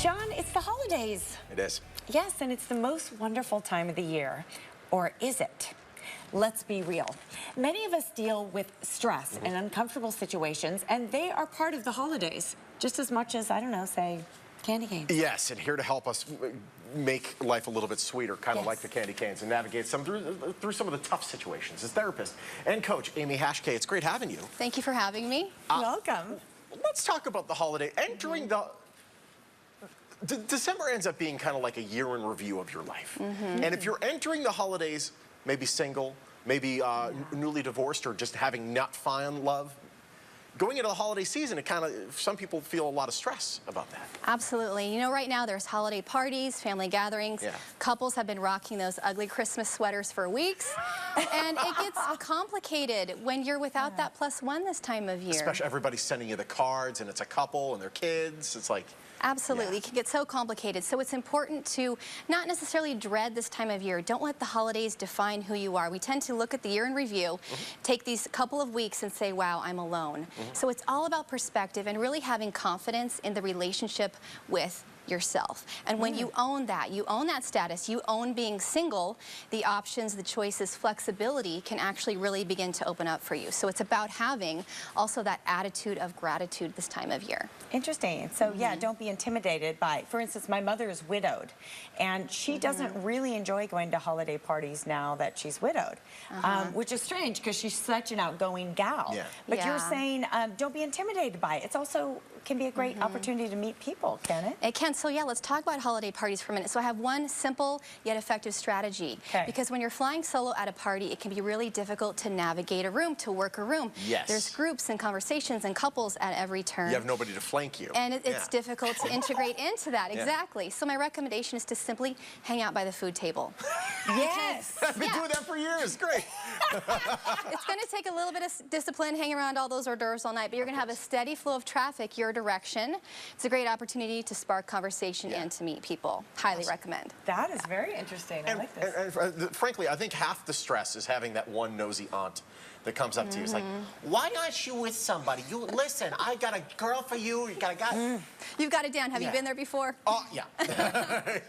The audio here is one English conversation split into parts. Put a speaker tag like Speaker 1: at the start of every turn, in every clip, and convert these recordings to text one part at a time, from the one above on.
Speaker 1: John, it's the holidays.
Speaker 2: It is.
Speaker 1: Yes, and it's the most wonderful time of the year. Or is it? Let's be real. Many of us deal with stress and uncomfortable situations, and they are part of the holidays, just as much as, I don't know, say, candy canes.
Speaker 2: Yes, and here to help us make life a little bit sweeter, kind of like the candy canes, and navigate through some of the tough situations is therapist and coach amy.hachquet. It's great having you.
Speaker 3: Thank you for having me.
Speaker 1: Welcome.
Speaker 2: Let's talk about the holiday. Entering December ends up being kind of like a year in review of your life. And if you're entering the holidays, maybe single, maybe newly divorced, or just having not found love, going into the holiday season, it kind of, some people feel a lot of stress about that.
Speaker 3: Absolutely. You know, right now there's holiday parties, family gatherings.
Speaker 2: Yeah.
Speaker 3: Couples have been rocking those ugly Christmas sweaters for weeks. And it gets complicated when you're without that +1 this time of year.
Speaker 2: Especially everybody's sending you the cards, and it's a couple and their kids. It's like...
Speaker 3: Absolutely. It can get so complicated. So it's important to not necessarily dread this time of year. Don't let the holidays define who you are. We tend to look at the year in review, take these couple of weeks and say, wow, I'm alone. So it's all about perspective and really having confidence in the relationship with yourself. And when you own that status, you own being single, the options, the choices, flexibility can actually really begin to open up for you. So it's about having also that attitude of gratitude this time of year.
Speaker 1: Interesting. So yeah, don't be intimidated by, for instance, my mother is widowed, and she doesn't really enjoy going to holiday parties now that she's widowed, which is strange because she's such an outgoing gal. But you're saying don't be intimidated by it. It's also can be a great opportunity to meet people, can it?
Speaker 3: It can. So yeah, let's talk about holiday parties for a minute. So I have one simple yet effective strategy. Because when you're flying solo at a party, it can be really difficult to navigate a room, to work a room. There's groups and conversations and couples at every turn.
Speaker 2: You have nobody to flank you.
Speaker 3: And it's difficult to integrate into that. Exactly. So my recommendation is to simply hang out by the food table.
Speaker 1: Yes.
Speaker 2: I've been doing that for years. Great.
Speaker 3: It's going to take a little bit of discipline, hang around all those hors d'oeuvres all night, but you're going to have a steady flow of traffic your direction. It's a great opportunity to spark conversation and to meet people. Highly recommend.
Speaker 1: That is very interesting. I like this.
Speaker 2: And frankly, I think half the stress is having that one nosy aunt that comes up to you. It's like, why aren't you with somebody? You listen, I got a girl for you. You got a guy.
Speaker 3: You've got it down. Have you been there before?
Speaker 2: Oh, yeah.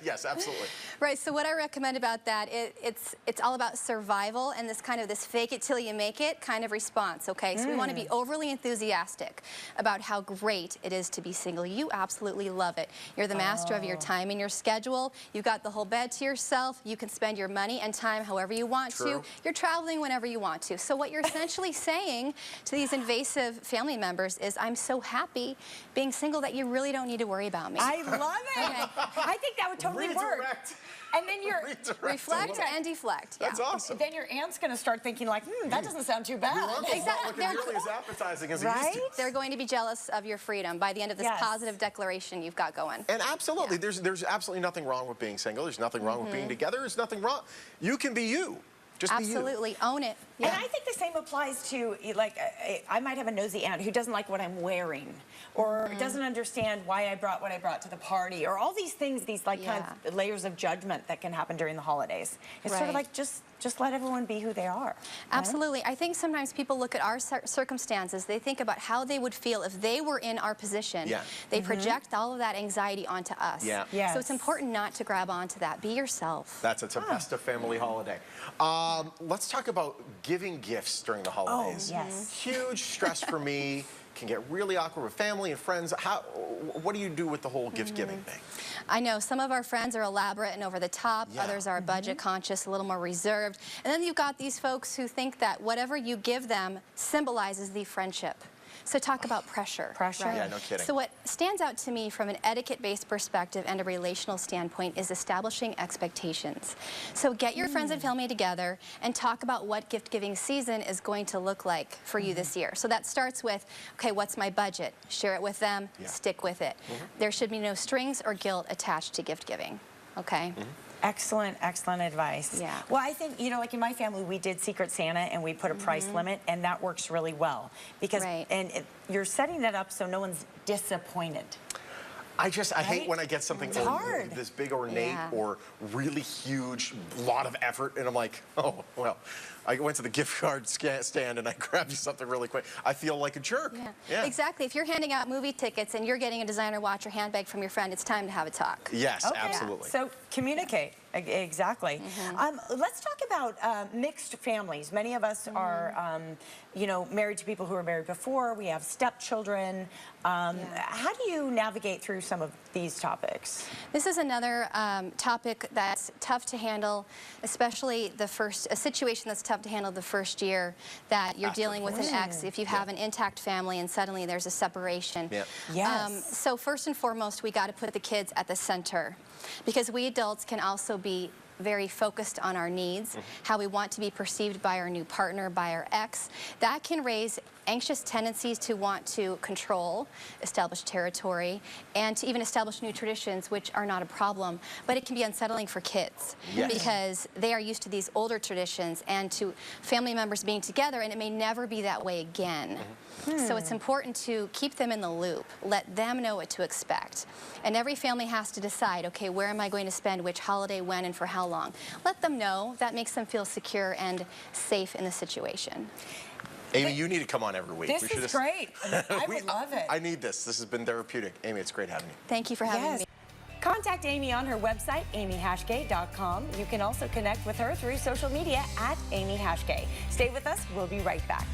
Speaker 2: Yes, absolutely.
Speaker 3: Right. So what I recommend about that, it's all about survival and this kind of this fake it till you make it kind of response. Okay. So we want to be overly enthusiastic about how great it is to be single. You absolutely love it. You're the master of your time and your schedule. You've got the whole bed to yourself. You can spend your money and time however you want to. You're traveling whenever you want to. So what you're essentially saying to these invasive family members is, I'm so happy being single that you really don't need to worry about me.
Speaker 1: I love it. I think that would totally work. And then you're
Speaker 3: reflect and deflect.
Speaker 2: That's awesome.
Speaker 1: Then your aunt's going to start thinking like, that doesn't sound too bad.
Speaker 2: Exactly. Not looking nearly as appetizing as it used to.
Speaker 3: They're going to be jealous of your freedom by the end of this positive declaration you've got going.
Speaker 2: And absolutely, there's absolutely nothing wrong with being single. There's nothing wrong with being together. There's nothing wrong. You can be you. Just
Speaker 3: absolutely own it.
Speaker 1: And I think the same applies to, like, I might have a nosy aunt who doesn't like what I'm wearing, or doesn't understand why I brought what I brought to the party, or all these things, these like kind of layers of judgment that can happen during the holidays. It's sort of like just let everyone be who they are.
Speaker 3: Absolutely. I think sometimes people look at our circumstances, they think about how they would feel if they were in our position. They project all of that anxiety onto us. So it's important not to grab onto that. Be yourself.
Speaker 2: That's a festive family holiday. Let's talk about giving gifts during the holidays. Huge stress for me. Can get really awkward with family and friends. What do you do with the whole gift giving thing?
Speaker 3: I know some of our friends are elaborate and over the top. Others are budget conscious, a little more reserved. And then you've got these folks who think that whatever you give them symbolizes the friendship. So talk about pressure.
Speaker 1: Pressure?
Speaker 3: Right?
Speaker 2: Yeah, no kidding.
Speaker 3: So what stands out to me from an etiquette-based perspective and a relational standpoint is establishing expectations. So get your friends and family together and talk about what gift-giving season is going to look like for you this year. So that starts with, okay, what's my budget? Share it with them, stick with it. There should be no strings or guilt attached to gift-giving, okay?
Speaker 1: Excellent, excellent advice. Well, I think, you know, like in my family, we did Secret Santa and we put a price limit, and that works really well because you're setting that up so no one's disappointed.
Speaker 2: I hate when I get something
Speaker 1: It's hard.
Speaker 2: this big ornate
Speaker 3: Yeah.
Speaker 2: or really huge, lot of effort, and I'm like, oh, well, I went to the gift card stand and I grabbed you something really quick. I feel like a jerk.
Speaker 3: Yeah. Exactly. If you're handing out movie tickets and you're getting a designer watch or handbag from your friend, it's time to have a talk.
Speaker 2: Yes,
Speaker 1: Okay.
Speaker 2: absolutely.
Speaker 1: So communicate. Exactly. Let's talk about mixed families. Many of us are, you know, married to people who were married before. We have stepchildren. How do you navigate through some of these topics?
Speaker 3: This is another topic that's tough to handle, especially a situation that's tough to handle the first year that you're dealing with an ex. If you have an intact family and suddenly there's a separation.
Speaker 2: Yeah.
Speaker 1: Yes.
Speaker 3: So first and foremost, we got to put the kids at the center, because we adults can also be very focused on our needs, how we want to be perceived by our new partner, by our ex. That can raise anxious tendencies to want to control, establish territory, and to even establish new traditions, which are not a problem. But it can be unsettling for kids because they are used to these older traditions and to family members being together, and it may never be that way again. So it's important to keep them in the loop, let them know what to expect. And every family has to decide, okay, where am I going to spend which holiday, when, and for how long? Let them know. That makes them feel secure and safe in the situation.
Speaker 2: Amy, you need to come on every week.
Speaker 1: This is great. I would love it.
Speaker 2: I need this. This has been therapeutic. Amy, it's great having you.
Speaker 3: Thank you for having me.
Speaker 1: Contact Amy on her website, amy.hachquet.com. You can also connect with her through social media at amy.hachquet. Stay with us. We'll be right back.